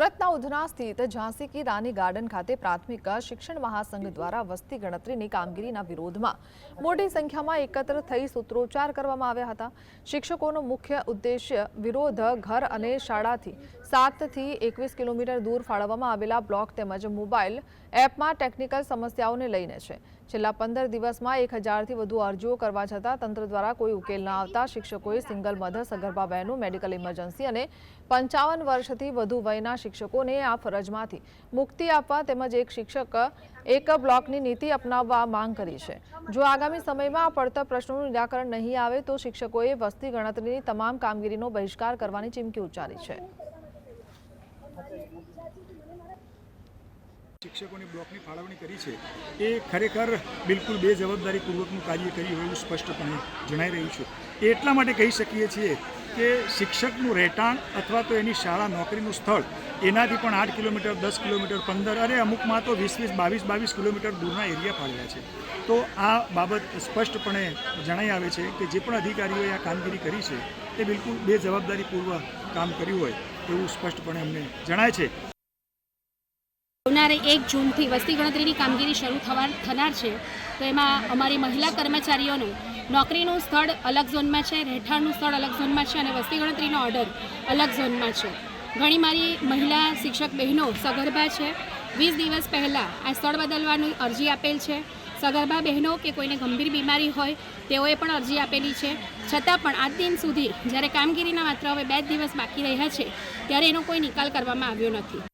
સુરતના ઉધના સ્થિત ઝાંસી કી રાની ગાર્ડન ખાતે પ્રાથમિક શિક્ષણ મહાસંઘ દ્વારા વસ્તી ગણતરીની કામગીરીના વિરોધમાં મોટી સંખ્યામાં એકત્ર થઈ સૂત્રોચ્ચાર કરવામાં આવ્યા હતા। શિક્ષકોનો મુખ્ય ઉદ્દેશ્ય વિરોધ ઘર અને શાળાથી 7 થી 21 કિલોમીટર દૂર ફાળવવામાં આવેલા બ્લોક તેમજ મોબાઈલ એપમાં ટેકનિકલ સમસ્યાઓને લઈને છે। છેલ્લા 15 દિવસમાં 1000 થી વધુ અરજીઓ કરવા છતાં તંત્ર દ્વારા કોઈ ઉકેલ ન આવતા શિક્ષકોએ સિંગલ મધર સગર્ભા બહેનો મેડિકલ ઇમરજન્સી અને 55 વર્ષથી વધુ વયના શિક્ષકોને આ ફરજમાંથી મુક્તિ આપવા તેમજ એક શિક્ષક એક બ્લોકની નીતિ અપનાવવા માંગ કરી છે। જો આગામી સમયમાં આ પડતર પ્રશ્નોનું નિરાકરણ નહીં આવે તો શિક્ષકોએ વસ્તી ગણતરીની તમામ કામગીરીનો બહિષ્કાર કરવાની ચીમકી ઉચ્ચારી છે। शिक्षकों ब्लॉक की फाळवणी करी है ये खरेखर बिल्कुल बेजवाबदारीपूर्वक कार्य કર્યું એવું સ્પષ્ટપણે જણાઈ રહ્યું છે। એટલા માટે કહી શકીએ છીએ કે શિક્ષકનું રહેઠાણ અથવા તો એની શાળા નોકરીનું સ્થળ એનાથી પણ 8 કિલોમીટર 10 કિલોમીટર 15 અરે અમુકમાં તો 20 22 કિલોમીટર દૂરના એરિયા ફાળવ્યા છે। તો આ બાબત સ્પષ્ટપણે જણાઈ આવે છે કે જે પણ અધિકારીઓએ આ કામગીરી કરી છે તે બિલકુલ બેજવાબદારીપૂર્વક કામ કર્યું હોય એવું સ્પષ્ટપણે અમને જણાય છે। આવનારે 1 જૂનથી વસ્તી ગણતરીની કામગીરી શરૂ થનાર છે તો એમાં અમારી મહિલા કર્મચારીઓનું નોકરીનું સ્થળ અલગ ઝોનમાં છે, રહેઠાણનું સ્થળ અલગ ઝોનમાં છે અને વસ્તી ગણતરીનો ઓર્ડર અલગ ઝોનમાં છે। ઘણી મારી મહિલા શિક્ષક બહેનો સગર્ભા છે। 20 દિવસ પહેલાં આ સ્થળ બદલવાની અરજી આપેલ છે। સગર્ભા બહેનો કે કોઈને ગંભીર બીમારી હોય તેઓએ પણ અરજી આપેલી છે, છતાં પણ આજ દિન સુધી જ્યારે કામગીરીના માત્ર હવે 2 દિવસ બાકી રહ્યા છે ત્યારે એનો કોઈ નિકાલ કરવામાં આવ્યો નથી।